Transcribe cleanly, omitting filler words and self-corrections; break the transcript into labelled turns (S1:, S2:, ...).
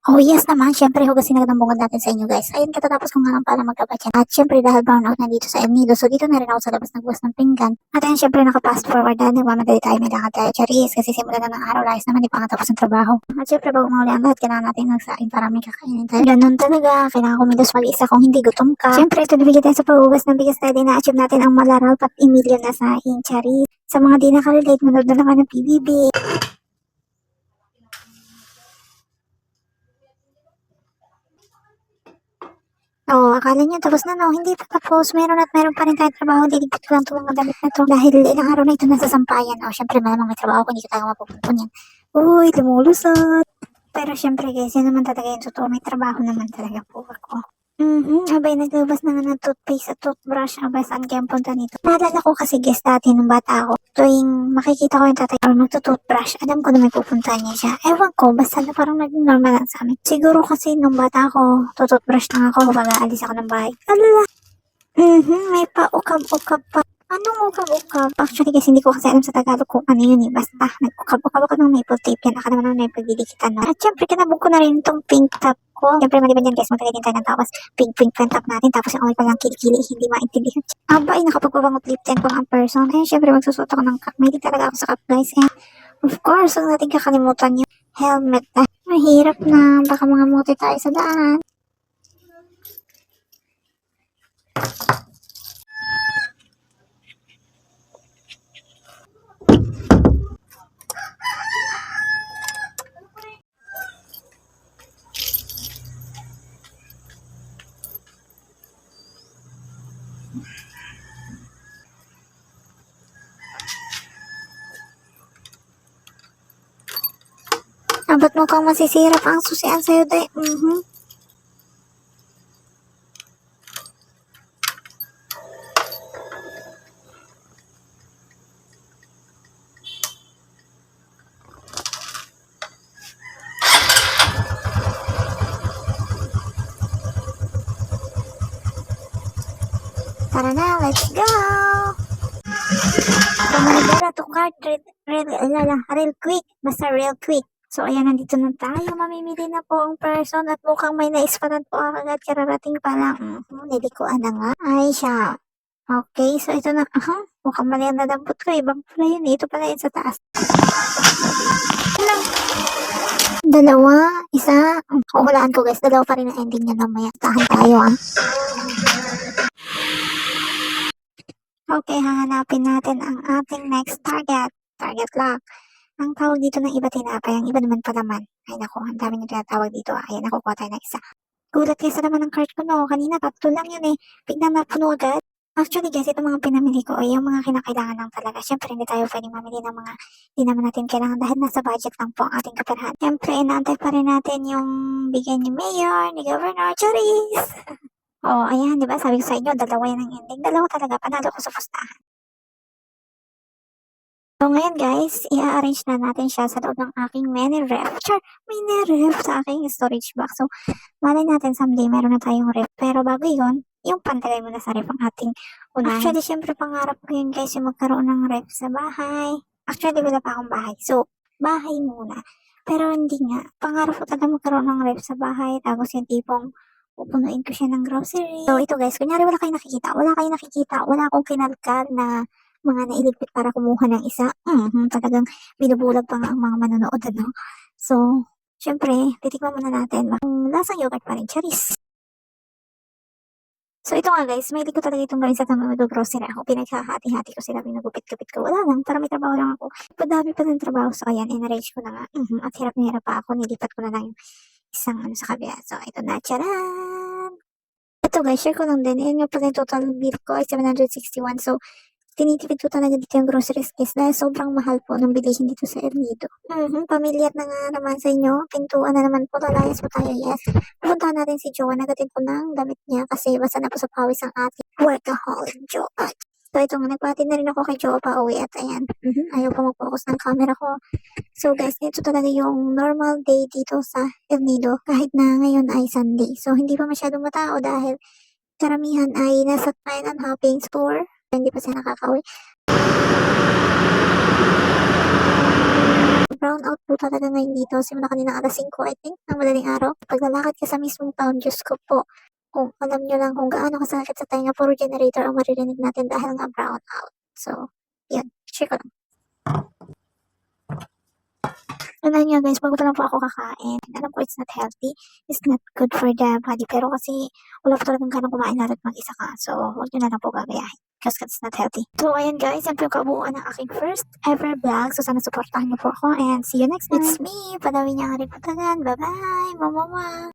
S1: Oh yes naman, syempre hugasin agad ang bungad natin sa inyo guys. Ayun katatapos ko nga lang pala magkabadyan. At syempre dahil brownout na dito sa El Nido, so dito na rin ako sa labas nagbukas ng pinggan. At ayun syempre naka-fast forward na nagmamadali tayo, may lakad tayo charis kasi simula na ng araw, layas naman di pa nga tapos ng trabaho. At syempre bago mauli ang lahat, kailangan natin magsain para may kakainin tayo. Ganun talaga, kailangan kumilos mag-isa kung hindi gutom ka. Syempre ito nabigyan tayo sa paghugas ng bigas na na-achieve natin ang malaral pat Emilio na sahin charis. Sa mga di nakarelate, manood na naman ng PBB. Oo, akala niyo tapos na 'no, hindi pa tapos. Meron pa rin tayong trabaho, liligpit ko lang 'tong mga damit na 'to dahil ilang araw na ito nasa sampayan. O siyempre malamang may trabaho kung hindi ko talaga mapupunta niyan. Uy, lumulusot. Pero siyempre guys, yan naman talaga yung totoo, may trabaho naman talaga po ako. Abay naglabas na nga ng toothpaste at toothbrush, abay saan kaya ang punta nito? Naalala ko kasi guys dati nung bata ako, tuwing makikita ko yung tatay ko magto-toothbrush, alam ko na may pupuntahan niya siya. Ewan ko, basta na parang naging normal lang sa amin. Siguro kasi nung bata ako, tututbrush lang ako kapag aalis ako ng bahay. Alala, may pa-ukab-ukab pa. Anong ukab-ukab? Actually kasi hindi ko kasi alam sa Tagalog kung ano yun eh. Basta nag-ukab-ukab ako ng maple tape yan. Akala naman may pagdidikitan no. At syempre kinabog ko na rin itong pink top ko. Syempre maliban yan guys, magkagay din tayo ng tawas. Pink top natin. Tapos yung amoy palang kilikili, hindi maintindihan. Aba ay nakapagpabangot lip tint ko ang person. Eh syempre magsusuot ako ng cap. May talaga ako sa cap guys. And of course, huwag natin kakalimutan yung helmet. Mahirap na. Baka mga muti tayo sa daan. Ba't mukhang masisira pa ang susian sa'yo, day? Tara na, let's go! Pumanagala to cart, real quick. Basta real quick. So, ayan, nandito na tayo. Mamimili na po ang person at mukhang may naispanan po agad. Kararating pa lang. Nilikuan na nga. Ay, siya. Okay, so ito na. Mukhang mali ang nadampot ko. Ibang pala yun. Ito pala yun sa taas. Dalawa, isa. Hulaan ko guys. Dalawa pa rin ang ending niya mamaya. Tahan tayo Okay, hahanapin natin ang ating next target. Target lock. Ang tawag dito ng iba tinapay, ang iba naman palaman. Ay naku, ang dami nyo tinatawag dito. Ayan, nakukuha tayo ng isa. Gulat kayo sa laman ng cart ko no. Kanina tatlo lang yun eh. Biglang napuno agad. Actually guys, itong mga pinamili ko ay yung mga kinakailangan lang talaga. Siyempre hindi tayo pwedeng mamili ng mga hindi naman natin kailangan dahil nasa budget lang po ang ating kaperahan. Siyempre, inaantay pa rin natin yung bigyan ni Mayor, ni Governor, Charis. Oh, ayan, di ba? Sabi ko sa inyo, dalawa yan ang ending. Dalawa talaga, panalo ko sa pustahan. So ngayon guys, i-arrange na natin siya sa loob ng aking mini ref. Mini ref sa aking storage box. So, malay natin someday meron na tayong ref. Pero bago yun, yung pantalay muna sa ref ang ating unahin. Actually, syempre pangarap ko yun guys, yung magkaroon ng ref sa bahay. Actually, wala pa akong bahay. So, bahay muna. Pero hindi nga. Pangarap ko talaga magkaroon ng ref sa bahay. Tapos yung tipong pupunuin ko siya ng grocery. So, ito guys, kunyari wala kayong nakikita. Wala akong kinalkal na mga nailigpit para kumuha ng isa. Talagang binubulag pa nga ang mga manonood, ano? So, syempre, titikman muna natin. Ang lasang yogurt pa rin, charis. So, ito nga guys, may ko talaga itong gawin sa tamang mag-grocery ako. Pinaghahati-hati ko sila, pinagupit-gupit ko. Wala lang, para may trabaho lang ako. Padami pa ng trabaho. So, ayan, in-arrange ko na nga. At hirap na hirap pa ako. Nilipat ko na lang yung isang sa kabila. So, ito na, charan! Ito guys, share ko lang din. Ayan nga pala yung total bill ko ay 761. So, tinitipid ko talaga dito yung groceries guys dahil sobrang mahal po ng bilihin dito sa El Nido. Pamilyar na nga naman sa inyo. Pintuan na naman po. Lalayas po tayo, yes. Pupuntahan natin si Joa. Nagatin ko ng damit niya kasi basta na po sa pawis ang ating workaholic Joa. So ito nga, nagpatid na rin ako kay Joa pa uwi at ayan. Ayaw pa mag-focus ng camera ko. So guys, ito talaga yung normal day dito sa El Nido kahit na ngayon ay Sunday. So hindi pa masyadong matao dahil karamihan ay nasa Thailand hopping store. Hindi pa sila nakakauwi. Brown out po talaga ngayon dito. Simula kanina alas 5, I think, ng madaling araw. Paglalakad ka sa mismong town, Diyos ko po. Kung alam nyo lang kung gaano kasakit sa tenga, puro generator ang maririnig natin dahil nga brown out. So, yun. Share ko lang. And then nga guys, bago pa lang po ako kakain. Alam ko it's not healthy. It's not good for the body. Pero kasi wala po talagang ganang kumain lalo't mag-isa ka. So, huwag nyo na lang po gagayahin. Because it's not healthy. So, ayan guys. Yan po yung kabuuan ng aking first ever vlog. So, sana supportahan niyo po ako. And see you next time. It's me, Padawi niya Hariputagan. Bye-bye. Mama.